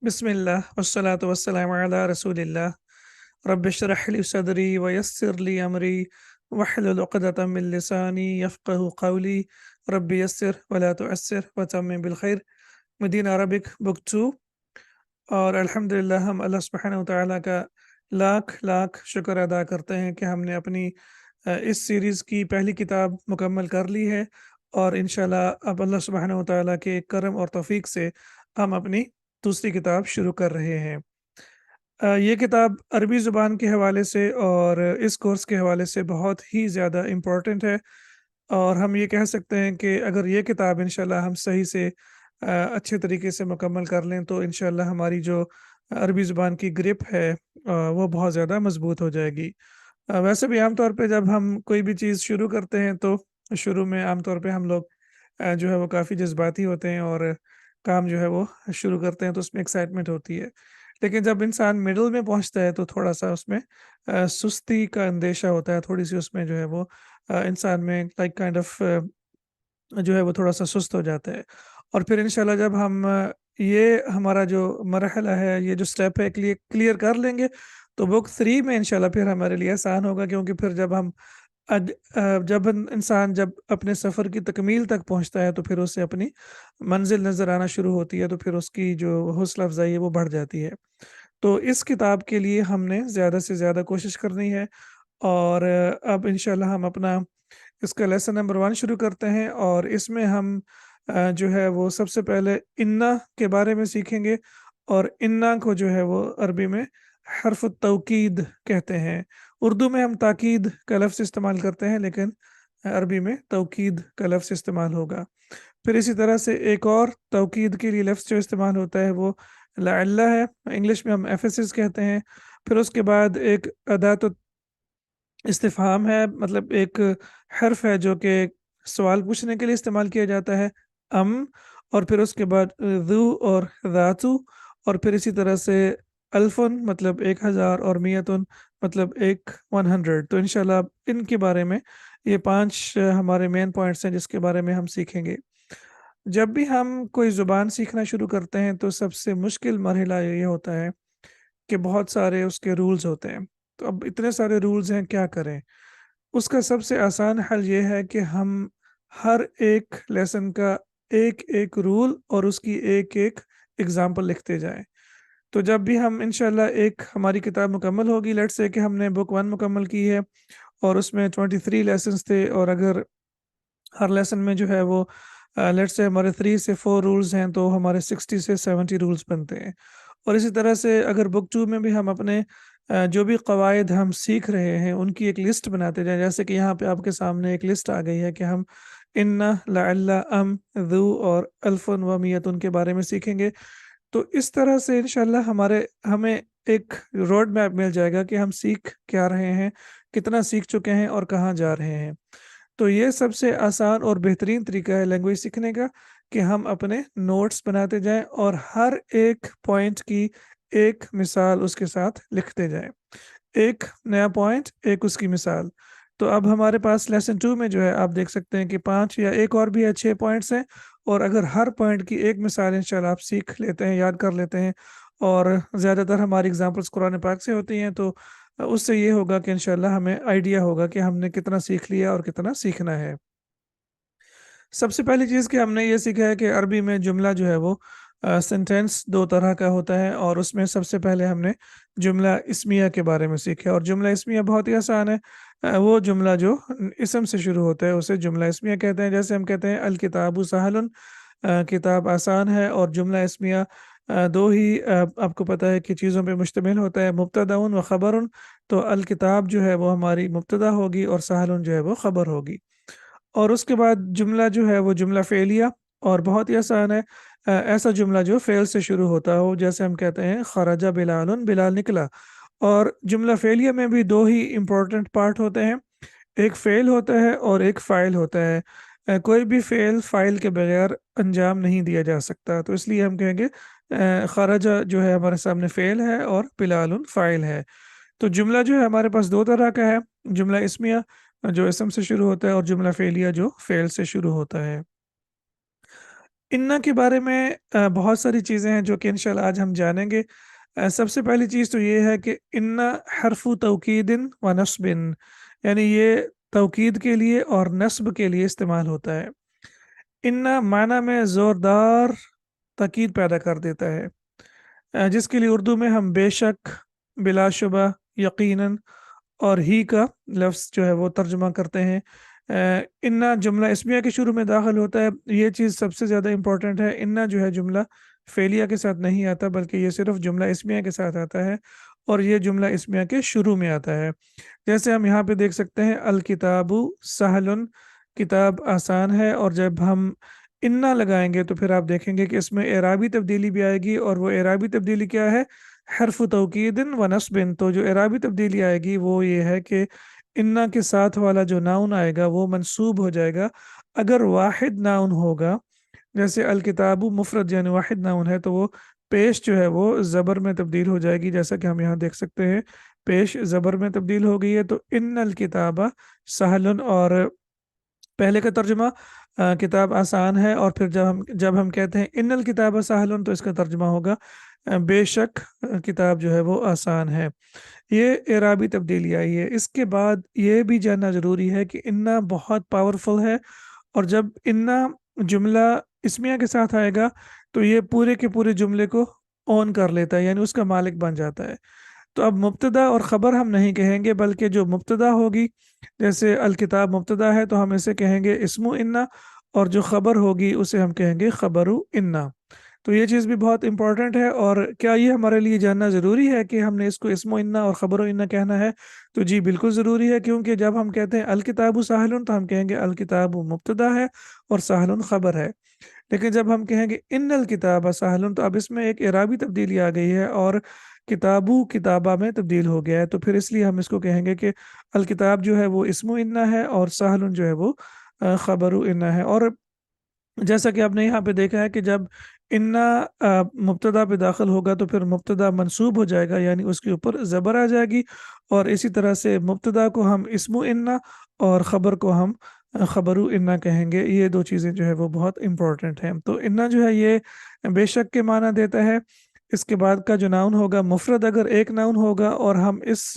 बिस्मिल्लाह वस्सलातु वस्सलामु अला रसूलिल्लाह रब्बिश्रह ली सदरी वयस्सिर ली अमरी वहलुल उक़दतम मिन लिसानी यफ़क़हू क़ौली रब्बी यस्सिर वला तुअस्सिर वतम्मिम बिल खैर। Madina Arabic book 2। और अल्हम्दुलिल्लाह हम अल्लाह सुब्हानहू व तआला का लाख लाख शुक्र अदा करते हैं कि हमने अपनी इस सीरीज़ की पहली किताब मुकम्मल कर ली है और इंशाल्लाह अब अल्लाह सुब्हानहू व तआला के करम और तौफ़ीक से हम अपनी दूसरी किताब शुरू कर रहे हैं। ये किताब अरबी ज़ुबान के हवाले से और इस कोर्स के हवाले से बहुत ही ज़्यादा इम्पोर्टेंट है और हम ये कह सकते हैं कि अगर ये किताब इंशाल्लाह हम सही से अच्छे तरीके से मुकम्मल कर लें तो इंशाल्लाह हमारी जो अरबी ज़ुबान की ग्रिप है वो बहुत ज़्यादा मज़बूत हो जाएगी। वैसे भी आम तौर पे जब हम कोई भी चीज़ शुरू करते हैं तो शुरू में आम तौर पे हम लोग जो है वो काफ़ी जज़्बाती होते हैं और काम जो है वो शुरू करते हैं तो उसमें एक्साइटमेंट होती है। लेकिन जब इंसान मिडल में पहुँचता है तो थोड़ा-सा उसमें सुस्ती का अंदेशा होता है, थोड़ी-सी उसमें जो है वो इंसान में लाइक काइंड ऑफ जो है वो थोड़ा-सा सुस्त हो जाता है। और फिर इंशाल्लाह जब हम ये हमारा जो मरहला है, ये जो स्टेप है क्लियर कर लेंगे, तो बुक 3 में इंशाल्लाह फिर हमारे लिए आसान होगा क्योंकि फिर जब हम जब इंसान जब अपने सफ़र की तकमील तक पहुँचता है तो फिर उसे अपनी मंज़िल नज़र आना शुरू होती है, तो फिर उसकी जो हौसला अफ़ज़ाई है वो बढ़ जाती है। तो इस किताब के लिए हमने ज़्यादा से ज़्यादा कोशिश करनी है और अब इंशाल्लाह हम अपना इसका लेसन नंबर 1 शुरू करते हैं और इसमें हम जो है वो सबसे पहले इन्ना के बारे में सीखेंगे और इन्ना को जो है वो अरबी में हर्फ़ तौकीद कहते हैं। उर्दू में हम ताकीद का लफ्ज़ इस्तेमाल करते हैं लेकिन अरबी में तौकीद का लफ्ज़ इस्तेमाल होगा। फिर इसी तरह से एक और तौकीद के लिए लफ्ज़ जो इस्तेमाल होता है वो लअल्ला है, इंग्लिश में हम एफएसिस कहते हैं। फिर उसके बाद एक अदात इस्तिफ़हाम है, मतलब एक हर्फ़ है जो कि सवाल पूछने के लिए इस्तेमाल किया जाता है, अम। और फिर उसके बाद ज़ू और ज़ातु और फिर इसी तरह से अल्फ़ुन मतलब 1000 और मियतुन मतलब 100। तो इंशाल्लाह इनके बारे में ये 5 हमारे मेन पॉइंट्स हैं जिसके बारे में हम सीखेंगे। जब भी हम कोई ज़ुबान सीखना शुरू करते हैं तो सबसे मुश्किल मरहला ये होता है कि बहुत सारे उसके रूल्स होते हैं। तो अब इतने सारे रूल्स हैं, क्या करें? उसका सबसे आसान हल ये है कि हम हर एक लेसन का एक-एक रूल और उसकी एक-एक एग्ज़ाम्पल लिखते जाएँ। तो जब भी हम इंशाल्लाह एक हमारी किताब मुकम्मल होगी, लेट्स से कि हमने बुक 1 मुकम्मल की है और उसमें 23 लेसन्स थे और अगर हर लेसन में जो है वो लेट्स से हमारे 3 से 4 रूल्स हैं तो हमारे 60 से 70 रूल्स बनते हैं। और इसी तरह से अगर बुक 2 में भी हम अपने जो भी कवायद हम सीख रहे हैं उनकी एक लिस्ट बनाते जाएँ, जैसे कि यहाँ पे आपके सामने एक लिस्ट आ गई है कि हम इन्ना, लअल्ला, ज़ू और अल्फ़ुन व मियतुन के बारे में सीखेंगे। तो इस तरह से इंशाल्लाह हमें एक रोड मैप मिल जाएगा कि हम सीख क्या रहे हैं, कितना सीख चुके हैं और कहाँ जा रहे हैं। तो ये सबसे आसान और बेहतरीन तरीका है लैंग्वेज सीखने का कि हम अपने नोट्स बनाते जाएँ और हर एक पॉइंट की एक मिसाल उसके साथ लिखते जाएँ। एक नया पॉइंट, एक उसकी मिसाल। तो अब हमारे पास लेसन 2 में जो है आप देख सकते हैं कि 5 या एक और भी है 6 पॉइंट्स हैं और अगर हर पॉइंट की एक मिसाल इंशाल्लाह आप सीख लेते हैं, याद कर लेते हैं और ज़्यादातर हमारी एग्ज़ाम्पल्स कुरान पाक से होती हैं तो उससे ये होगा कि इंशाल्लाह हमें आइडिया होगा कि हमने कितना सीख लिया और कितना सीखना है। सबसे पहली चीज़ कि हमने ये सीखा है कि अरबी में जुमला जो है वो सेंटेंस 2 तरह का होता है और उसमें सबसे पहले हमने जुमला इस्मिया के बारे में सीखा और जुमला इस्मिया बहुत ही आसान है। वो जुमला जो इस्म से शुरू होता है उसे जुमला इस्मिया कहते हैं। जैसे हम कहते हैं अल किताबु सहलुन, किताब आसान है। और जुमला इस्मिया 2 ही आपको पता है कि चीज़ों पे मुश्तमिल होता है, मुब्तदाउन व ख़बरुन। तो अल किताब जो है वो हमारी मुब्तदा होगी और सहलुन जो है वो ख़बर होगी। और उसके बाद जुमला जो है वो जुमला फ़ेलिया और बहुत ही आसान है। ऐसा जुमला जो फ़ेल से शुरू होता हो, जैसे हम कहते हैं खरजा बिलालुन, बिलाल निकला। और जुमला फ़ेलिया में भी 2 ही इम्पोर्टेंट पार्ट होते हैं, एक फ़ेल होता है और एक फ़ाइल होता है। कोई भी फ़ेल फ़ाइल के बगैर अंजाम नहीं दिया जा सकता, तो इसलिए हम कहेंगे खरजा जो है हमारे सामने फ़ेल है और बिलालुन फ़ाइल है। तो जुमला जो है हमारे पास 2 तरह का है, जुमला इस्मिया जो इसम से शुरू होता है और जुमला फ़ेलिया जो फ़ेल से शुरू होता है। इन्ना के बारे में बहुत सारी चीज़ें हैं जो कि इंशाल्लाह आज हम जानेंगे। सबसे पहली चीज़ तो ये है कि इन्ना हर्फ़ु तौकीदिन व नस्बिन, यानी ये तौकीद के लिए और नस्ब के लिए इस्तेमाल होता है। इन्ना माना में ज़ोरदार ताकीद पैदा कर देता है, जिसके लिए उर्दू में हम बेशक, बिलाशुबा, यकीनन और ही का लफ्ज़ जो है वो तर्जुमा करते हैं। इन्ना जुमला इस्मिया के शुरू में दाखिल होता है, ये चीज़ सबसे ज़्यादा इम्पोर्टेंट है। इन्ना जो है जुमला फ़ेलिया के साथ नहीं आता, बल्कि ये सिर्फ़ जुमला इस्मिया के साथ आता है और ये जुमला इस्मिया के शुरू में आता है। जैसे हम यहाँ पे देख सकते हैं, अल किताबु सहलुन, किताब आसान है, और जब हम इन्ना लगाएँगे तो फिर आप देखेंगे कि इसमें एराबी तब्दीली भी आएगी, और वो एराबी तब्दीली क्या है? हर्फ़ तौकीदिन व नस्बिन। तो जो एराबी तब्दीली आएगी वो ये है कि इन्ना के साथ वाला जो नाउन आएगा वो मंसूब हो जाएगा। अगर वाहिद नाउन होगा, जैसे अल किताबु मुफ़रद यानी वाहिद नाउन है, तो वो पेश जो है वो ज़बर में तब्दील हो जाएगी, जैसा कि हम यहाँ देख सकते हैं, पेश ज़बर में तब्दील हो गई है। तो इन्नल किताबा सहलुन, और पहले का तर्जुमा किताब आसान है, और फिर जब हम कहते हैं इन्नल किताब सहलुन, तो इसका तर्जुमा होगा बेशक किताब जो है वो आसान है। ये एराबी तब्दीली आई है। इसके बाद ये भी जानना ज़रूरी है कि इन्ना बहुत पावरफुल है, और जब इन्ना जुमला इस्मिया के साथ आएगा तो ये पूरे के पूरे जुमले को ऑन कर लेता है, यानी उसका मालिक बन जाता है। तो अब मुब्तदा और ख़बर हम नहीं कहेंगे, बल्कि जो मुब्तदा होगी, जैसे अल किताब मुब्तदा है तो हम इसे कहेंगे इस्मु इन्ना, और जो ख़बर होगी उसे हम कहेंगे ख़बरु इन्ना। तो ये चीज़ भी बहुत इम्पोर्टेंट है, और क्या ये हमारे लिए जानना ज़रूरी है कि हमने इसको इस्मु इन्ना और ख़बरु इन्ना कहना है? तो जी बिल्कुल ज़रूरी है, क्योंकि जब हम कहते हैं अल किताबु साहिलुन, तो हम कहेंगे अल किताबु मुब्तदा है और साहिलुन ख़बर है। लेकिन जब हम कहेंगे इन्नल किताबा साहिलुन, तो अब इसमें एक इराबी तब्दीली आ गई है, और किताबु किताबा में तब्दील हो गया है, तो फिर इसलिए हम इसको कहेंगे कि अल किताब जो है वो इस्मु इन्ना है, और साहिलुन जो है वो ख़बरु इन्ना है। और जैसा कि आपने यहाँ पे देखा है कि जब इन्ना मुब्तदा पे दाखिल होगा तो फिर मुब्तदा मंसूब हो जाएगा, यानी उसके ऊपर ज़बर आ जाएगी, और इसी तरह से मुब्तदा को हम इस्मु इन्ना और ख़बर को हम ख़बरु इन्ना कहेंगे। ये दो चीज़ें जो है वो बहुत इम्पोर्टेंट हैं। तो इन्ना जो है ये बेशक के माना देता है। इसके बाद का जो नाउन होगा मुफ़रद, अगर एक नाउन होगा और हम इस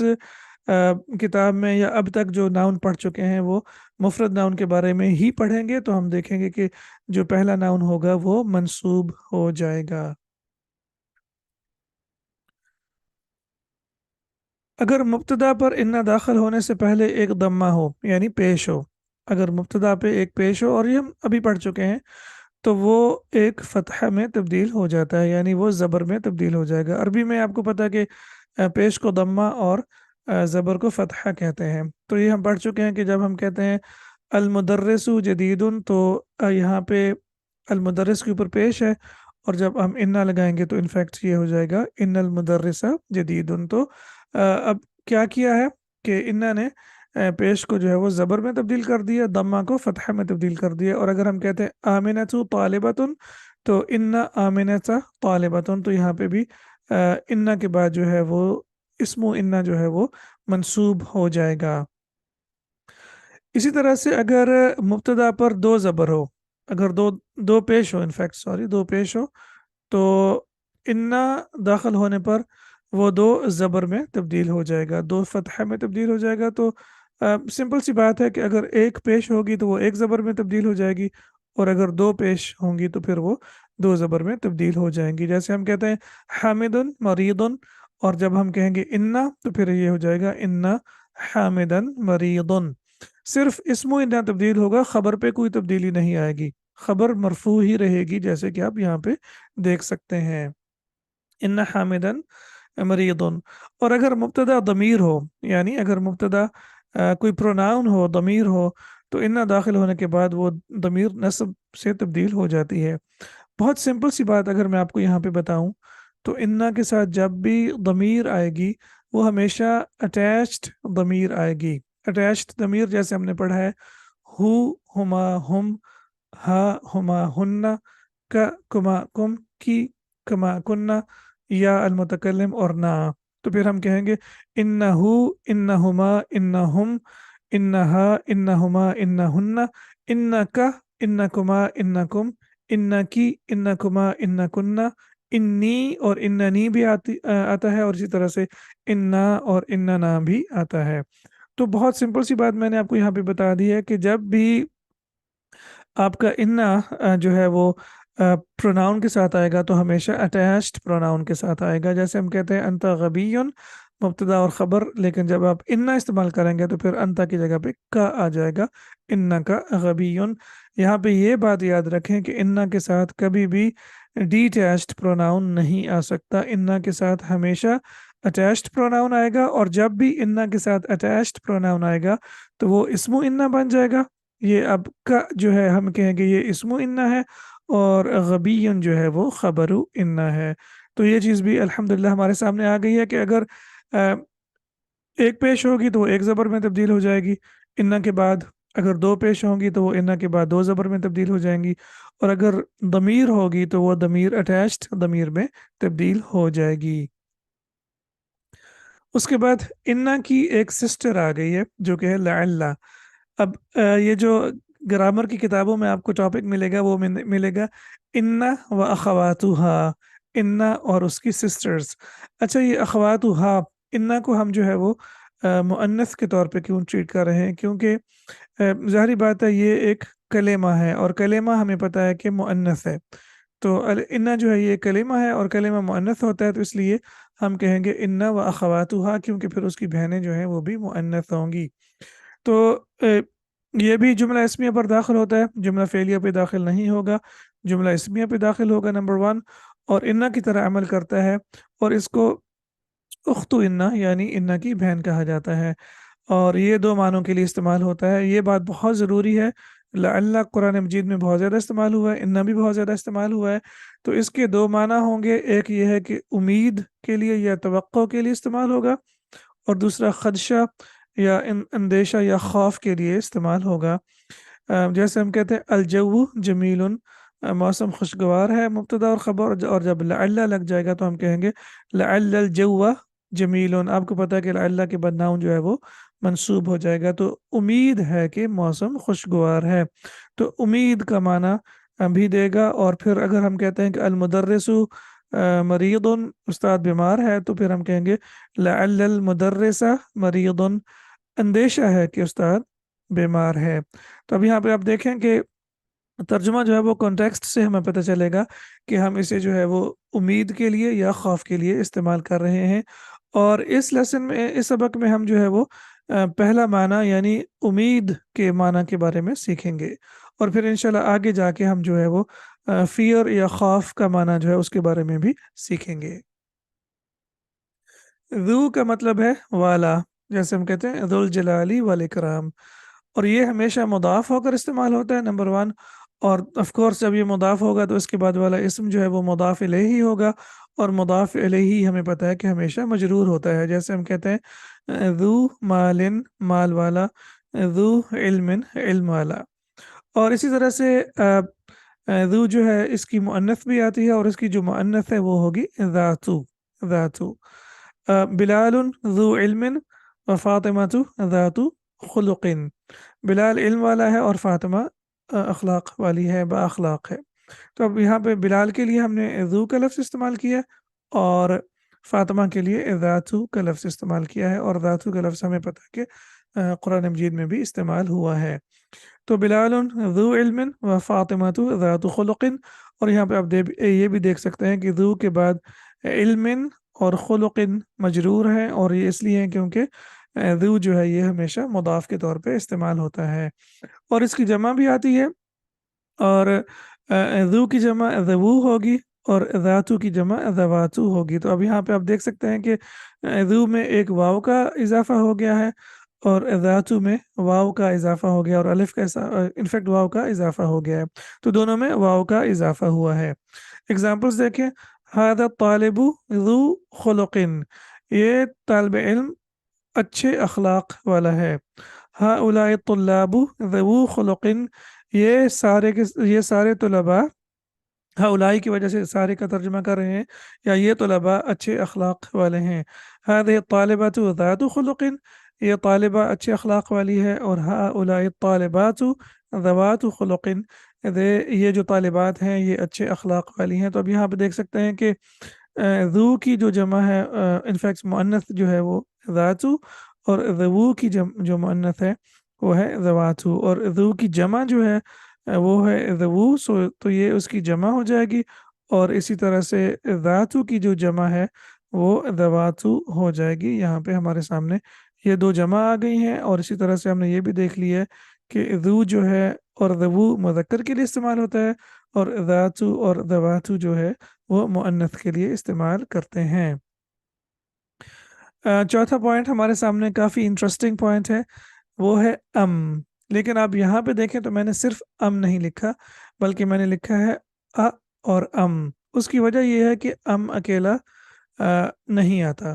किताब में या अब तक जो नाउन पढ़ चुके हैं वो मुफ़रद नाउन के बारे में ही पढ़ेंगे, तो हम देखेंगे कि जो पहला नाउन होगा वो मंसूब हो जाएगा। अगर मुब्तदा पर इन्ना दाखिल होने से पहले एक दम्मा हो, यानी पेश हो, अगर मुब्तदा पे एक पेश हो, और ये हम अभी पढ़ चुके हैं, तो वो एक फ़तह में तब्दील हो जाता है, यानी वो ज़बर में तब्दील हो जाएगा। अरबी में आपको पता है कि पेश को दम्मा और ज़बर को फ़तह कहते हैं। तो ये हम पढ़ चुके हैं कि जब हम कहते हैं अल मुदर्रिसु जदीदुन, तो यहाँ पे अल मुदर्रिस के ऊपर पेश है, और जब हम इन्ना लगाएंगे तो इनफैक्ट ये हो जाएगा इन्नल मुदर्रिसा जदीदुन। तो अब क्या किया है कि इन्ना ने पेश को जो है वो ज़बर में तब्दील कर दिया, दम्मा को फ़तह में तब्दील कर दिया। और अगर हम कहते हैं आमिनतु तालिबतुन, तो इन्ना आमिनता तालिबतुन, तो यहाँ पे भी इन्ना के बाद जो है वो इस्मु इन्ना जो है वो मंसूब हो जाएगा। इसी तरह से अगर मुब्तदा पर दो ज़बर हो, अगर दो दो पेश हो, इनफैक्ट सॉरी, दो पेश हो, तो इन्ना दाखिल होने पर वो दो ज़बर में तब्दील हो जाएगा, दो फ़तह में तब्दील हो जाएगा। तो सिंपल सी बात है कि अगर एक पेश होगी तो वो एक ज़बर में तब्दील हो जाएगी, और अगर दो पेश होंगी तो फिर वो दो ज़बर में तब्दील हो जाएंगी। जैसे हम कहते हैं हामिदुन मरीदुन, और जब हम कहेंगे इन्ना तो फिर ये हो जाएगा इन्ना हामिदन मरीदुन। सिर्फ इस्मो इन्ना तब्दील होगा, ख़बर पे कोई तब्दीली नहीं आएगी, ख़बर मरफू ही रहेगी, जैसे कि आप यहाँ पे देख सकते हैं, इन्ना हामिदन मरीदुन। और अगर मुब्तदा दमीर हो, यानी अगर मुब्तदा कोई प्रोनाउन हो, दमीर हो, तो इन्ना दाखिल होने के बाद वो दमीर नस्ब से तब्दील हो जाती है। बहुत सिंपल सी बात अगर मैं आपको यहाँ पे बताऊँ, तो इन्ना के साथ जब भी दमीर आएगी वो हमेशा अटैच्ड दमीर आएगी। अटैच्ड दमीर जैसे हमने पढ़ा है, हु, हुमा, हुम, हा, हुमा, हुन्ना, का, कुमा, कुम, की, कमा, कुन्ना, या अलमुतकल्लिम और ना। तो फिर हम कहेंगे इन्नहु, इन्नहुमा, इन्नहुम, इन्नहा, इन्नहुमा, इन्नहुन्ना, इन्नका, इन्नकुमा, इन्नकुम, इन्ना की, इन्ना कुमा, इन्ना कुन्ना, इन्नी और इन्ननी भी आता है, और इसी तरह से इन्ना और इन्नना भी आता है। तो बहुत सिंपल सी बात मैंने आपको यहाँ पे बता दी है कि जब भी आपका इन्ना जो है वो प्रोनाउन के साथ आएगा तो हमेशा अटैच्ड प्रोनाउन के साथ आएगा। जैसे हम कहते हैं अंता गबीयुन, मुब्तदा और ख़बर, लेकिन जब आप इन्ना इस्तेमाल करेंगे तो फिर अंता की जगह पे का आ जाएगा, इन्ना का गबीयुन। यहाँ पे ये बात याद रखें कि इन्ना के साथ कभी भी डिटैच्ड प्रोनाउन नहीं आ सकता। इन्ना के साथ हमेशा अटैच्ड प्रोनाउन आएगा, और जब भी इन्ना के साथ अटैच्ड प्रोनाउन आएगा तो वो इस्मु इन्ना बन जाएगा। ये अब का जो है हम कहेंगे ये इस्मु इन्ना है, और गबीयुन जो है वो खबरु इन्ना है। तो ये चीज़ भी अल्हम्दुलिल्लाह हमारे सामने आ गई है कि अगर अ, एक पेश होगी तो वो एक ज़बर में तब्दील हो जाएगी इन्ना के बाद, अगर दो पेश होंगी तो वो इन्ना के बाद दो ज़बर में तब्दील हो जाएंगी, और अगर दमीर होगी तो वो दमीर अटैच्ड दमीर में तब्दील हो जाएगी। उसके बाद इन्ना की एक सिस्टर आ गई है जो कि है लअल्ला। अब ये जो ग्रामर की किताबों में आपको टॉपिक मिलेगा वो मिलेगा इन्ना व अखवातुहा, इन्ना और उसकी सिस्टर्स। अच्छा, ये अखवातुहा, इन्ना को हम जो है वो मुअन्नस के तौर पे क्यों ट्रीट कर रहे हैं? क्योंकि ज़ाहिर बात है ये एक कलेमा है, और कलेमा हमें पता है कि मुअन्नस है। तो इन्ना जो है ये कलेमा है और कलेमा मुअन्नस होता है, तो इसलिए हम कहेंगे इन्ना व अखवातुहा, क्योंकि फिर उसकी बहनें जो हैं वो भी मुअन्नस होंगी। तो ये भी जुमला इस्मिया पर दाखिल होता है, जुमला फ़ेलिया पे दाखिल नहीं होगा, जुमला इस्मिया पे दाखिल होगा नंबर वन, और इन्ना की तरह अमल करता है, और इसको उख्तु इन्ना यानी इन्ना की बहन कहा जाता है, और ये दो मानों के लिए इस्तेमाल होता है। ये बात बहुत ज़रूरी है। लअल्लाह कुरान मजीद में बहुत ज़्यादा इस्तेमाल हुआ है, इन्ना भी बहुत ज़्यादा इस्तेमाल हुआ है। तो इसके दो माना होंगे, एक ये है कि उम्मीद के लिए या तवक्को के लिए इस्तेमाल होगा, और दूसरा खदशा या अंदेशा या खौफ के लिए इस्तेमाल होगा। जैसे हम कहते हैं अलजऊ जमीलुन, मौसम खुशगवार है, मुब्तदा और ख़बर, और जब लअल्ला लग जाएगा तो हम कहेंगे लअल्लल जव्वा जमीलुन। आपको पता है कि लअल्ला के बाद नाउन जो है वो मंसूब हो जाएगा, तो उम्मीद है कि मौसम खुशगवार है, तो उम्मीद का माना भी देगा। और फिर अगर हम कहते हैं कि अलमुदर्रिसु मरीदुन, उस्ताद बीमार है, तो फिर हम कहेंगे लअल्लल मुदर्रिसा मरीदुन, अंदेशा है कि उस्ताद बीमार है। तो अब यहाँ पे आप देखें कि तर्जुमा जो है वो कॉन्टेक्स्ट से हमें पता चलेगा कि हम इसे जो है वो उम्मीद के लिए या खौफ के लिए इस्तेमाल कर रहे हैं। और इस लेसन में, इस सबक में हम जो है वो पहला माना यानी उम्मीद के माना के बारे में सीखेंगे, और फिर इंशाल्लाह आगे जाके हम जो है वो फियर या खौफ का माना जो है उसके बारे में भी सीखेंगे। ज़ू का मतलब है वाला, जैसे हम कहते हैं ज़ुल जलाली वल इकराम, और ये हमेशा मुदाफ होकर इस्तेमाल होता है नंबर वन। और ऑफ कोर्स जब ये मुदाफ होगा तो इसके बाद वाला इसम जो है वो मुदाफ इलैही होगा, और मुदाफ इलैही हमें पता है कि हमेशा मजरूर होता है। जैसे हम कहते हैं ज़ू मालिन, माल वाला, ज़ू इल्मिन, इल्म वाला। और इसी तरह से ज़ू जो है इसकी मुअन्नस भी आती है, और इसकी जो मुअन्नस है वो होगी ज़ातु, ज़ातु। बिलालुन ज़ू इल्मिन व फ़ातिमतु ज़ातु खुलुक़िन। बिलाल इल्म वाला है और फ़ातिमा अखलाक वाली है, बाअखलाक है। तो अब यहाँ पे बिलाल के लिए हमने ज़ू का लफ्ज़ इस्तेमाल किया है, और फ़ातिमा के लिए ज़ातु का लफ्ज़ इस्तेमाल किया है, और ज़ातु का लफ्ज़ हमें पता है कि कुरान मजीद में भी इस्तेमाल हुआ है। तो बिलालुन ज़ू इल्मिन व फ़ातिमतु ज़ातु खुलुक़िन, और यहाँ पे आप ये भी देख सकते हैं कि ज़ू के बाद इल्मिन और खुलुक़िन मजरूर है, और ये इसलिए है क्योंकि ज़ू जो है ये हमेशा मुदाफ़ के तौर पे इस्तेमाल होता है, और इसकी जमा भी आती है। और ज़ू की जमा ज़वू होगी, और ज़ातु की जमा ज़वातु होगी। तो अब यहाँ पे आप देख सकते हैं कि ज़ू में एक वाव का इजाफा हो गया है, और ज़ातु में वाव का इजाफा हो गया, और अलिफ का इनफैक्ट वाव का इजाफा हो गया है। तो दोनों में वाव का इजाफा हुआ है। एग्जांपल्स देखें, हादा तालिबु ज़ू खुलुक़िन, ये तालिब इल्म अच्छे अखलाक वाला है। हाउलाए तुल्लाबु ज़वू खुलुक़िन, ये सारे तलबा, हाउलाई की वजह से सारे का तर्जुमा कर रहे हैं, या ये तलबा अच्छे अखलाक वाले हैं। हादिहि तालिबतु ज़ातु खुलुक़िन, ये तालिबा अच्छे अखलाक वाली है, और हाउलाई तालिबातु ज़वातु खुलुक़िन, یہ جو طالبات ہیں یہ اچھے اخلاق والی ہیں. تو اب یہاں پہ دیکھ سکتے ہیں کہ ذو کی جو جمع ہے انفیکٹ مؤنث جو ہے وہ ذاتو، اور ذو کی جو مؤنث ہے وہ ہے ذواتو، اور ذو کی جمع جو ہے وہ ہے ذو. تو یہ اس کی جمع ہو جائے گی، اور اسی طرح سے ذاتو کی جو جمع ہے وہ ذواتو ہو جائے گی. یہاں پہ ہمارے سامنے یہ دو جمع آ گئی ہیں، اور اسی طرح سے ہم نے یہ بھی دیکھ لیا ہے کہ ذو جو ہے اور ذو مذکر کے لیے استعمال ہوتا ہے، اور ذاتو اور ذواتو جو ہے وہ مؤنث کے لیے استعمال کرتے ہیں. چوتھا پوائنٹ ہمارے سامنے کافی انٹرسٹنگ پوائنٹ ہے، وہ ہے ام. لیکن آپ یہاں پہ دیکھیں تو میں نے صرف ام نہیں لکھا، بلکہ میں نے لکھا ہے اور ام. اس کی وجہ یہ ہے کہ ام اکیلا نہیں آتا.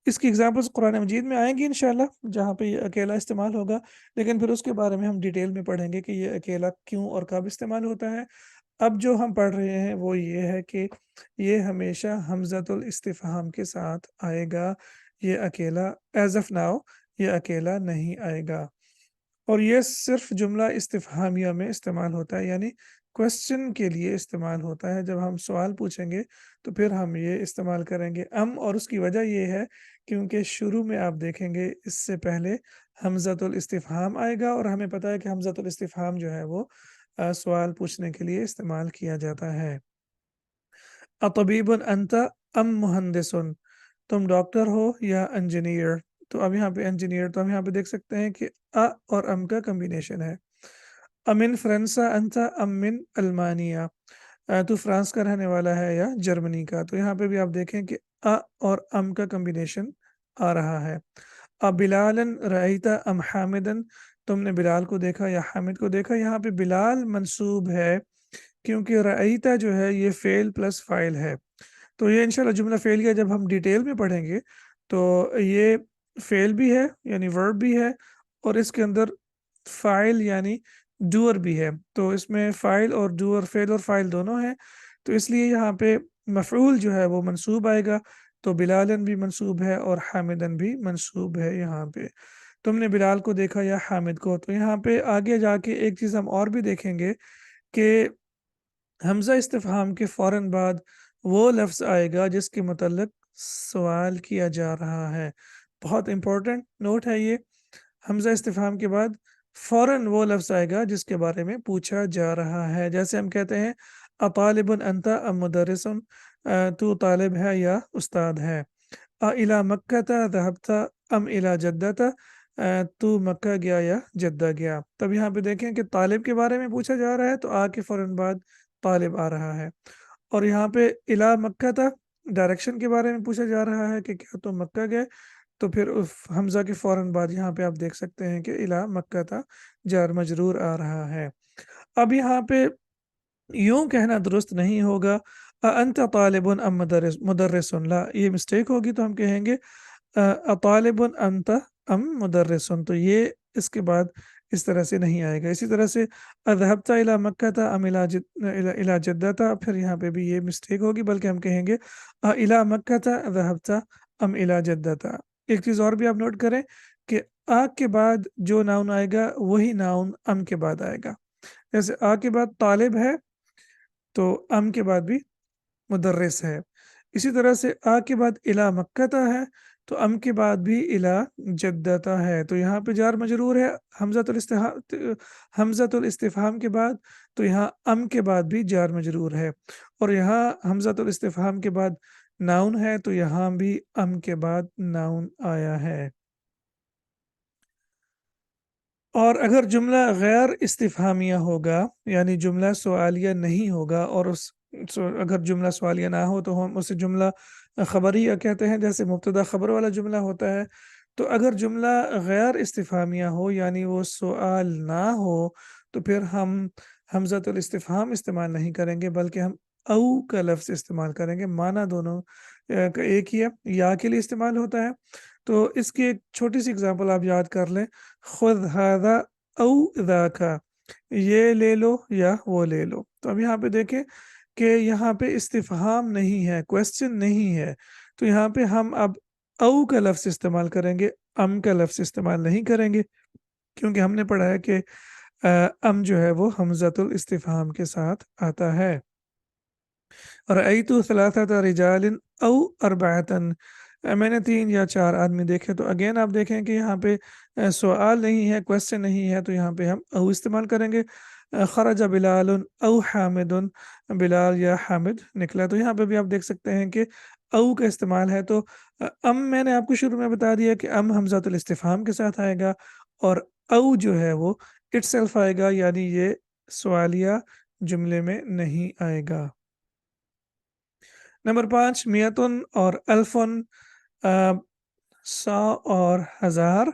اس کی ایگزامپلس قرآن مجید میں آئیں گی انشاءاللہ جہاں پہ یہ اکیلا استعمال ہوگا، لیکن پھر اس کے بارے میں ہم ڈیٹیل میں پڑھیں گے کہ یہ اکیلا کیوں اور کب استعمال ہوتا ہے. اب جو ہم پڑھ رہے ہیں وہ یہ ہے کہ یہ ہمیشہ حمزۃ الاستفہام کے ساتھ آئے گا، یہ اکیلا ایز اف ناؤ یہ اکیلا نہیں آئے گا. اور یہ صرف جملہ استفہامیہ میں استعمال ہوتا ہے، یعنی کوشچن کے لیے استعمال ہوتا ہے. جب ہم سوال پوچھیں گے تو پھر ہم یہ استعمال کریں گے ام. اور اس کی وجہ یہ ہے کیونکہ شروع میں آپ دیکھیں گے اس سے پہلے حمزۃ الاستفہام آئے گا، اور ہمیں پتہ ہے کہ حمزۃ الاستفہام جو ہے وہ سوال پوچھنے کے لیے استعمال کیا جاتا ہے. اطبیب انت ام مہندس، تم ڈاکٹر ہو یا انجینئر. تو اب یہاں پہ انجینئر، تو ہم یہاں پہ دیکھ سکتے ہیں کہ اور ام کا کمبینیشن ہے. امن فرنسا انت ام من المانیہ، تو فرانس کا رہنے والا ہے یا جرمنی کا. تو یہاں پہ بھی آپ دیکھیں کہ اور ام کا کمبینیشن آ رہا ہے. بلالن رأیتا ام حامدن، تم نے بلال کو دیکھا یا حامد کو دیکھا. یہاں پہ بلال منصوب ہے کیونکہ رأیتا جو ہے یہ فعل پلس فاعل ہے. تو یہ انشاءاللہ جملہ فعلیہ جب ہم ڈیٹیل میں پڑھیں گے تو یہ فعل بھی ہے یعنی ورب بھی ہے، اور اس کے اندر فاعل یعنی ڈوئر بھی ہے. تو اس میں فاعل اور ڈوئر، فعل اور فاعل دونوں ہیں، تو اس لیے یہاں پہ مفعول جو ہے وہ منصوب آئے گا. تو بلالن بھی منصوب ہے اور حامدن بھی منصوب ہے. یہاں پہ تم نے بلال کو دیکھا یا حامد کو. تو یہاں پہ آگے جا کے ایک چیز ہم اور بھی دیکھیں گے کہ حمزہ استفہام کے فوراً بعد وہ لفظ آئے گا جس کے متعلق سوال کیا جا رہا ہے. بہت امپورٹنٹ نوٹ ہے یہ. حمزہ استفہام کے بعد فوراً وہ لفظ آئے گا جس کے بارے میں پوچھا جا رہا ہے. جیسے ہم کہتے ہیں اطالب انت ام مدرس، تو طالب ہے یا استاد ہے. الی مکہ ذهبت ام الی جدہ، تو مکہ گیا یا جدہ گیا. تب یہاں پہ دیکھیں کہ طالب کے بارے میں پوچھا جا رہا ہے تو کے فوراً بعد طالب آ رہا ہے. اور یہاں پہ الی مکہ تھا، ڈائریکشن کے بارے میں پوچھا جا رہا ہے کہ کیا تم مکہ گئے، تو پھر حمزہ کے فوراً بعد یہاں پہ آپ دیکھ سکتے ہیں کہ الی مکہ تھا جار مجرور آ رہا ہے. اب یہاں پہ یوں کہنا درست نہیں ہوگا انت طالب ام مدرس، لا یہ مسٹیک ہوگی. تو ہم کہیں گے طالب انت ام مدرس. تو یہ اس کے بعد اس طرح سے نہیں آئے گا. اسی طرح سے ذهبت الى مکہ ام الى جدہ، پھر یہاں پہ بھی یہ مسٹیک ہوگی، بلکہ ہم کہیں گے الى مکہ ذهبت ام الى جدہ. ایک چیز اور بھی آپ نوٹ کریں کہ کے بعد جو ناؤن آئے گا وہی ناؤن ام کے بعد آئے گا. جیسے کے بعد طالب ہے تو ام کے بعد بھی مدرس ہے. اسی طرح سے کے بعد الی مکہ ہے تو ام کے بعد بھی الی جدہ ہے. تو یہاں پہ جار مجرور ہے حمزۃ الاستفہام کے بعد، تو یہاں ام کے بعد بھی جار مجرور ہے. اور یہاں حمزۃ الاستفہام کے بعد ناؤن ہے تو یہاں بھی ام کے بعد ناؤن آیا ہے. اور اگر جملہ غیر استفہامیہ ہوگا یعنی جملہ سوالیہ نہیں ہوگا، اور اگر جملہ سوالیہ نہ ہو تو ہم اسے جملہ خبریہ کہتے ہیں، جیسے مبتدا خبر والا جملہ ہوتا ہے. تو اگر جملہ غیر استفہامیہ ہو یعنی وہ سوال نہ ہو تو پھر ہم حمزۃ الاستفہام استعمال نہیں کریں گے، بلکہ ہم او کا لفظ استعمال کریں گے. معنی دونوں کا ایک ہی ہے، یا کے لیے استعمال ہوتا ہے. تو اس کی ایک چھوٹی سی اگزامپل آپ یاد کر لیں، خذ هذا او ذاک، یہ لے لو یا وہ لے لو. تو اب یہاں پہ دیکھیں کہ یہاں پہ استفہام نہیں ہے، کویسچن نہیں ہے، تو یہاں پہ ہم اب او کا لفظ استعمال کریں گے، ام کا لفظ استعمال نہیں کریں گے. کیونکہ ہم نے پڑھا ہے کہ ام جو ہے وہ حمزۃ الاستفہام کے ساتھ آتا ہے۔ رأیتو ثلاثۃ رجال او اربعتن، میں نے 3 یا 4 آدمی دیکھے۔ تو اگین آپ دیکھیں کہ یہاں پہ سوال نہیں ہے، کویسچن نہیں ہے، تو یہاں پہ ہم او استعمال کریں گے۔ خرج بلال او حامد، بلال یا حامد نکلا۔ تو یہاں پہ بھی آپ دیکھ سکتے ہیں کہ او کا استعمال ہے۔ تو ام میں نے آپ کو شروع میں بتا دیا کہ ام حمزۃ الاستفہام کے ساتھ آئے گا، اور او جو ہے وہ اٹ سیلف آئے گا، یعنی یہ سوالیہ جملے میں نہیں آئے گا۔ نمبر 5، میتن اور الفن، 100 اور 1000۔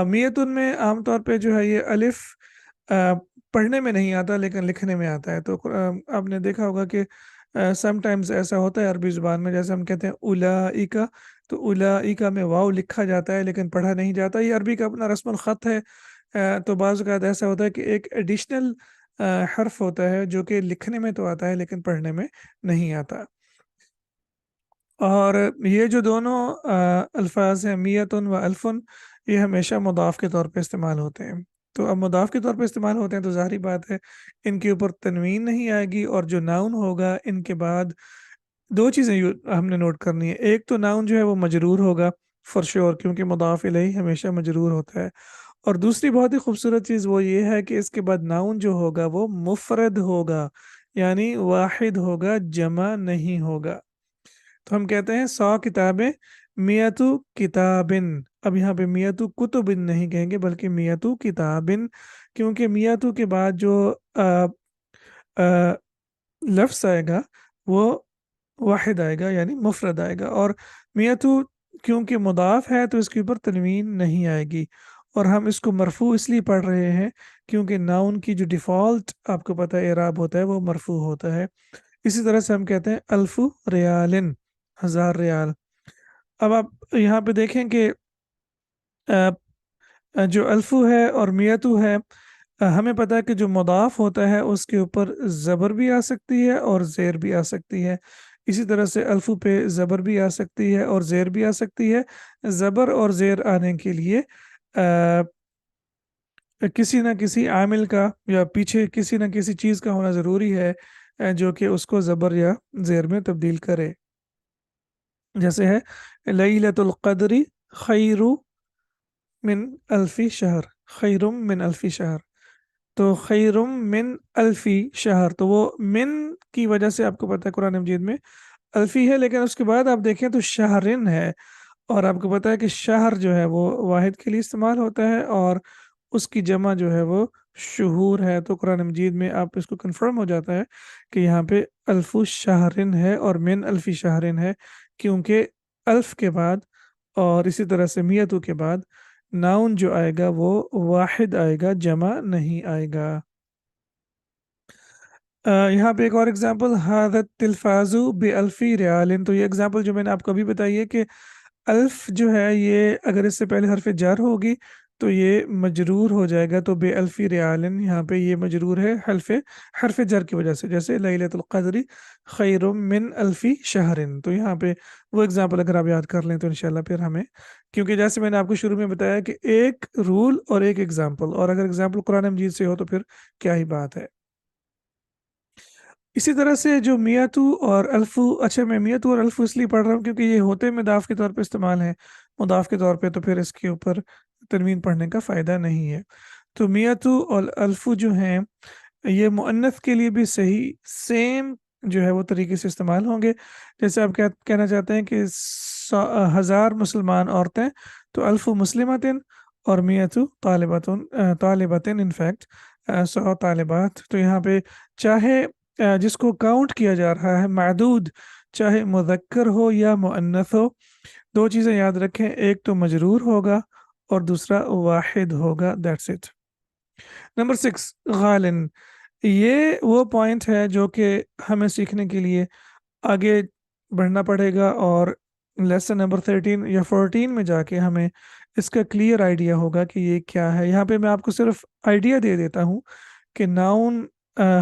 میتن میں عام طور پہ جو ہے یہ الف پڑھنے میں نہیں آتا لیکن لکھنے میں آتا ہے۔ تو آپ نے دیکھا ہوگا کہ سم ٹائمز ایسا ہوتا ہے عربی زبان میں، جیسے ہم کہتے ہیں اولائکا، تو اولائکا میں واو لکھا جاتا ہے لیکن پڑھا نہیں جاتا۔ یہ عربی کا اپنا رسم الخط ہے۔ تو بعض اوقات ایسا ہوتا ہے کہ ایک ایڈیشنل حرف ہوتا ہے جو کہ لکھنے میں تو آتا ہے لیکن پڑھنے میں نہیں آتا۔ اور یہ جو دونوں الفاظ ہیں میتن و الفن، یہ ہمیشہ مضاف کے طور پہ استعمال ہوتے ہیں۔ تو اب مضاف کے طور پہ استعمال ہوتے ہیں تو ظاہری بات ہے ان کے اوپر تنوین نہیں آئے گی، اور جو ناؤن ہوگا ان کے بعد دو چیزیں ہم نے نوٹ کرنی ہے۔ ایک تو ناؤن جو ہے وہ مجرور ہوگا فار شیور، کیونکہ مضاف الیہ ہمیشہ مجرور ہوتا ہے۔ اور دوسری بہت ہی خوبصورت چیز وہ یہ ہے کہ اس کے بعد ناؤن جو ہوگا وہ مفرد ہوگا، یعنی واحد ہوگا، جمع نہیں ہوگا۔ تو ہم کہتے ہیں 100 کتابیں، میتو کتابن۔ اب یہاں پہ میتو کتبن نہیں کہیں گے بلکہ میتو کتابن، کیونکہ میتو کے بعد جو لفظ آئے گا وہ واحد آئے گا، یعنی مفرد آئے گا۔ اور میتو کیونکہ مضاف ہے تو اس کے اوپر تنوین نہیں آئے گی، اور ہم اس کو مرفوع اس لیے پڑھ رہے ہیں کیونکہ ناؤن کی جو ڈیفالٹ آپ کو پتہ ہے اعراب ہوتا ہے وہ مرفوع ہوتا ہے۔ اسی طرح سے ہم کہتے ہیں الف ریالن، 1000 ریال۔ اب آپ یہاں پہ دیکھیں کہ جو الفو ہے اور میتو ہے، ہمیں پتہ ہے کہ جو مضاف ہوتا ہے اس کے اوپر زبر بھی آ سکتی ہے اور زیر بھی آ سکتی ہے۔ اسی طرح سے الفو پہ زبر بھی آ سکتی ہے اور زیر بھی آ سکتی ہے۔ زبر اور زیر آنے کے لیے کسی نہ کسی عامل کا یا پیچھے کسی نہ کسی چیز کا ہونا ضروری ہے جو کہ اس کو زبر یا زیر میں تبدیل کرے۔ جیسے ہے لیلۃ القدر خیر من الف شہر، خیر من الف شہر۔ تو خیر من الفی شہر، تو وہ من کی وجہ سے آپ کو پتہ ہے قرآن مجید میں الفی ہے، لیکن اس کے بعد آپ دیکھیں تو شہرن ہے، اور آپ کو پتہ ہے کہ شہر جو ہے وہ واحد کے لیے استعمال ہوتا ہے اور اس کی جمع جو ہے وہ شہور ہے۔ تو قرآن مجید میں آپ اس کو کنفرم ہو جاتا ہے کہ یہاں پہ الف شہرن ہے اور من الفی شہرن ہے، کیونکہ الف کے بعد اور اسی طرح سے میتو کے بعد ناؤن جو آئے گا وہ واحد آئے گا، جمع نہیں آئے گا۔ یہاں پہ ایک اور اگزامپل، حادت تلفازو بے الفی ریالن۔ تو یہ اگزامپل جو میں نے آپ کو ابھی بتائی ہے کہ الف جو ہے یہ اگر اس سے پہلے حرف جر ہوگی تو یہ مجرور ہو جائے گا، تو بے الفی ریالن یہاں پہ یہ مجرور ہے حرف جر کی وجہ سے، جیسے لیلۃ القدر خیر من الفی شہرن۔ تو یہاں پہ وہ اگزامپل اگر آپ یاد کر لیں تو انشاءاللہ پھر ہمیں، کیونکہ جیسے میں نے آپ کو شروع میں بتایا کہ ایک رول اور ایک اگزامپل، اور اگر اگزامپل قرآن مجید سے ہو تو پھر کیا ہی بات ہے۔ اسی طرح سے جو میتو اور الفو، اچھا میں میتو اور الفو اس لیے پڑھ رہا ہوں کیونکہ یہ ہوتے مضاف کے طور پہ استعمال ہیں، مضاف کے طور پہ تو پھر اس کے اوپر تنوین پڑھنے کا فائدہ نہیں ہے۔ تو میتو اور الفو جو ہیں یہ مؤنث کے لیے بھی صحیح سیم جو ہے وہ طریقے سے استعمال ہوں گے۔ جیسے آپ کہنا چاہتے ہیں کہ 1000 مسلمان عورتیں، تو الفو مسلمتن، اور میتو طالبتن، انفیکٹ 100 طالبات۔ تو یہاں پہ چاہے جس کو کاؤنٹ کیا جا رہا ہے معدود، چاہے مذکر ہو یا مؤنث ہو، دو چیزیں یاد رکھیں، ایک تو مجرور ہوگا اور دوسرا واحد ہوگا، دیٹس اٹ۔ نمبر 6، غالن۔ یہ وہ پوائنٹ ہے جو کہ ہمیں سیکھنے کے لیے آگے بڑھنا پڑے گا، اور لیسن نمبر 13 یا 14 میں جا کے ہمیں اس کا کلیئر آئیڈیا ہوگا کہ یہ کیا ہے۔ یہاں پہ میں آپ کو صرف آئیڈیا دے دیتا ہوں کہ ناؤن،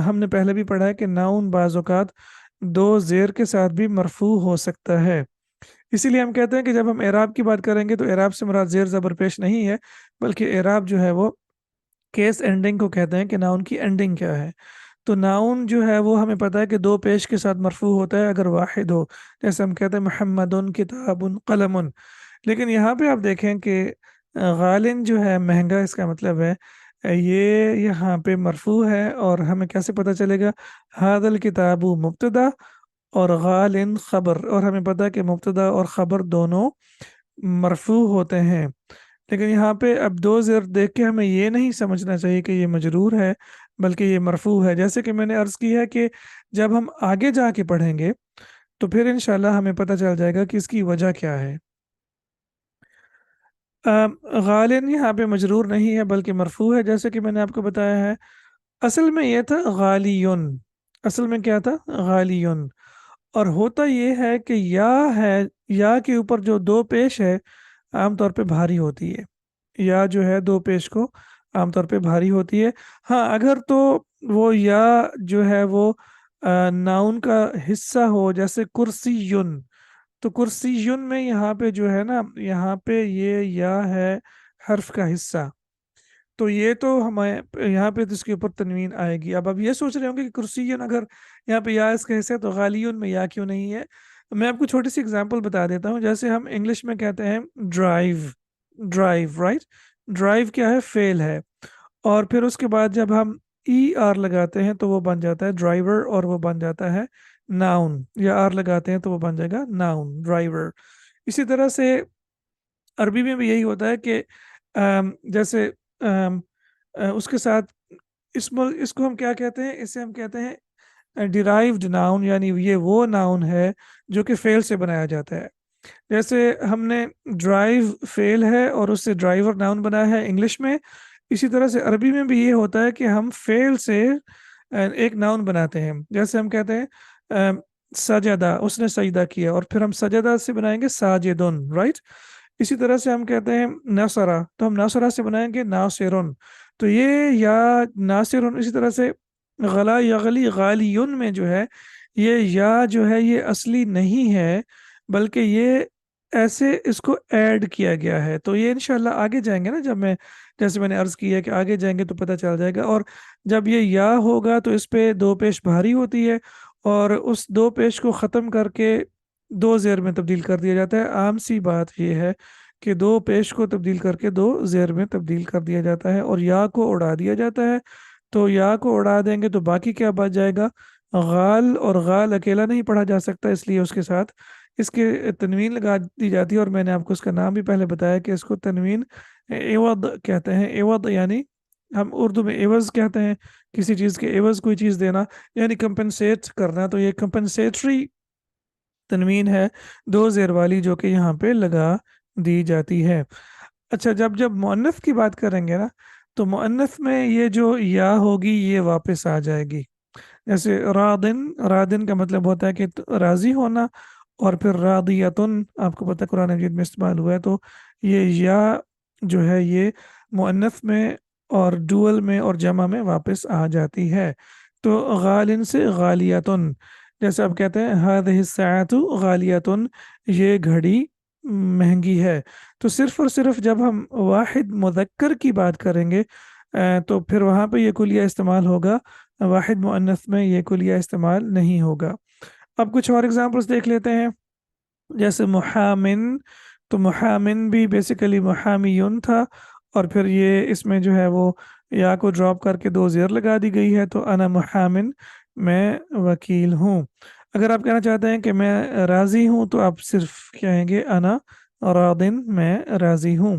ہم نے پہلے بھی پڑھا ہے کہ ناؤن بعض اوقات 2 زیر کے ساتھ بھی مرفوع ہو سکتا ہے۔ اسی لیے ہم کہتے ہیں کہ جب ہم اعراب کی بات کریں گے تو اعراب سے مراد زیر زبر پیش نہیں ہے، بلکہ اعراب جو ہے وہ केस एंडिंग को कहते हैं कि नाउन की एंडिंग क्या है। तो नाउन जो है वो हमें पता है कि दो पेश के साथ मरफू होता है अगर वाहिद हो। जैसे हम कहते हैं मुहम्मदुन किताबुन कलमुन। लेकिन यहाँ पे आप देखें कि गालिन जो है महंगा, इसका मतलब है ये यहाँ पे मरफू है। और हमें कैसे पता चलेगा? हादल किताबु मुब्तदा और गालिन खबर, और हमें पता है कि मुब्तदा और खबर दोनों मरफू होते हैं। लेकिन यहाँ पे अब दो ज़ेर देख के हमें ये नहीं समझना चाहिए कि ये मजरूर है, बल्कि ये मरफू है। जैसे कि मैंने अर्ज़ किया कि जब हम आगे जाके पढ़ेंगे तो फिर इंशाल्लाह हमें पता चल जाएगा कि इसकी वजह क्या है। गालिन यहाँ पे मजरूर नहीं है बल्कि मरफू है, जैसे कि मैंने आपको बताया है। असल में ये था गालियुन। असल में क्या था? गालियुन। और होता ये है कि या है, या के ऊपर जो दो पेश है आमतौर पे भारी होती है। या जो है दो पेश को आमतौर पे भारी होती है। हाँ, अगर तो वो या जो है वो नाउन का हिस्सा हो, जैसे कुर्सीयुन। तो कुर्सीयुन में यहाँ पे जो है ना, यहाँ पे ये या है हर्फ का हिस्सा। तो ये तो हमें यहाँ पे तो इसके ऊपर तनवीन आएगी। अब ये सोच रहे होंगे कि कुर्सीयुन अगर यहाँ पे या इसका हिस्सा है तो गालियुन में या क्यों नहीं है। मैं आपको छोटी सी एग्जांपल बता देता हूँ। जैसे हम इंग्लिश में कहते हैं ड्राइव। Drive, right. ड्राइव क्या है? फेल है। और फिर उसके बाद जब हम ई आर लगाते हैं तो वो बन जाता है ड्राइवर, और वो बन जाता है नाउन। या आर लगाते हैं तो वो बन जाएगा नाउन, ड्राइवर। इसी तरह से अरबी में भी यही होता है कि जैसे उसके साथ इसको हम क्या कहते हैं? इसे हम कहते हैं डिराइव्ड नाउन, यानी ये वो नाउन है जो कि फेल से बनाया जाता है। जैसे हमने ड्राइव फेल है और उससे ड्राइवर नाउन बनाया है इंग्लिश में। इसी तरह से अरबी में भी ये होता है कि हम फेल से एक नाउन बनाते हैं। जैसे हम कहते हैं सजदा, उसने सजदा किया, और फिर हम सजदा से बनाएंगे साजिदुन, राइट। इसी तरह से हम कहते हैं नसरा, तो हम नसरा से बनाएंगे नासिरुन। तो ये या नासिरुन। इसी तरह से गला यगली गालियुन में जो है ये या जो है ये असली नहीं है, बल्कि ये ऐसे इसको ऐड किया गया है। तो ये इंशाल्लाह आगे जाएंगे ना, जब मैं जैसे मैंने अर्ज़ किया है कि आगे जाएंगे तो पता चल जाएगा। और जब ये या होगा तो इस पे दो पेश भारी होती है, और उस दो पेश को ख़त्म करके दो ज़ेर में तब्दील कर दिया जाता है। आम सी बात ये है कि दो पेश को तब्दील करके दो ज़ेर में तब्दील कर दिया जाता है, और या को उड़ा दिया जाता है। तो या को उड़ा देंगे तो बाकी क्या बच जाएगा? गाल। और गाल अकेला नहीं पढ़ा जा सकता, इसलिए उसके साथ इसके तनवीन लगा दी जाती है। और मैंने आपको इसका नाम भी पहले बताया कि इसको तनवीन एवद कहते हैं। एवद यानी हम उर्दू में एवज कहते हैं, किसी चीज़ के एवज कोई चीज़ देना, यानी कंपनसेट करना। तो ये कंपनसेटरी तनवीन है दो ज़ेर वाली, जो कि यहाँ पे लगा दी जाती है। अच्छा, जब जब मुअन्नस की बात करेंगे ना, तो मुअन्नस में ये जो या होगी ये वापस आ जाएगी। जैसे रादिन, रादिन का मतलब होता है कि राज़ी होना। और फिर रादियतुन आपको पता है कुरान मजीद में इस्तेमाल हुआ है। तो ये या जो है ये मुअन्नस में और डुअल में और जमा में वापस आ जाती है। तो गालिन से गालियतुन। जैसे आप कहते हैं हादिहि साअतु गालियतुन, ये घड़ी महंगी है। तो सिर्फ और सिर्फ जब हम वाहिद मुज़क्कर की बात करेंगे तो फिर वहाँ पे ये कुलिया इस्तेमाल होगा। वाहिद मुअन्नस में ये कुलिया इस्तेमाल नहीं होगा। अब कुछ और एग्जांपल्स देख लेते हैं। जैसे मुहामिन। तो मुहामिन भी बेसिकली मुहामियुन था, और फिर ये इसमें जो है वो या को ड्रॉप करके दो ज़ेर लगा दी गई है। तो अना मुहामिन, मैं वकील हूँ। अगर आप कहना चाहते हैं कि मैं राज़ी हूँ तो आप सिर्फ कहेंगे अना रादिन, मैं राज़ी हूँ।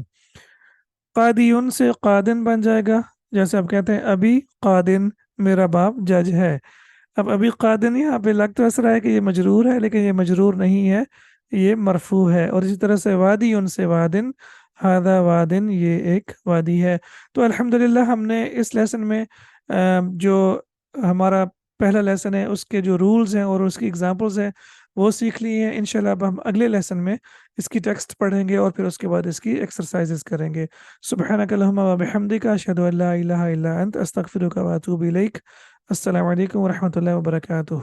कादियुन से कादिन बन जाएगा। जैसे आप कहते हैं अभी कादिन, मेरा बाप जज है। अब अभी कादिन यहाँ पे लग तो ऐसा रहा है कि ये मजरूर है, लेकिन ये मजरूर नहीं है, ये मरफू है। और इसी तरह से वादी उनसे वादिन, हादा वादिन, ये एक वादी है। तो अल्हम्दुलिल्लाह हमने इस लेसन में जो हमारा पहला लेसन है उसके जो रूल्स हैं और उसकी एग्जांपल्स हैं वो सीख लिए हैं। इंशाल्लाह अब हम अगले लेसन में इसकी टेक्स्ट पढ़ेंगे और फिर उसके बाद इसकी एक्सरसाइजेस करेंगे। सुब्हानक अल्लाहुम्मा व बिहम्दिका अशहदु अल्ला इलाहा इल्ला अंत अस्तगफिरुका व अतूबु इलैक। अस्सलामु अलैकुम व रहमतुल्लाहि व बरकातुहू।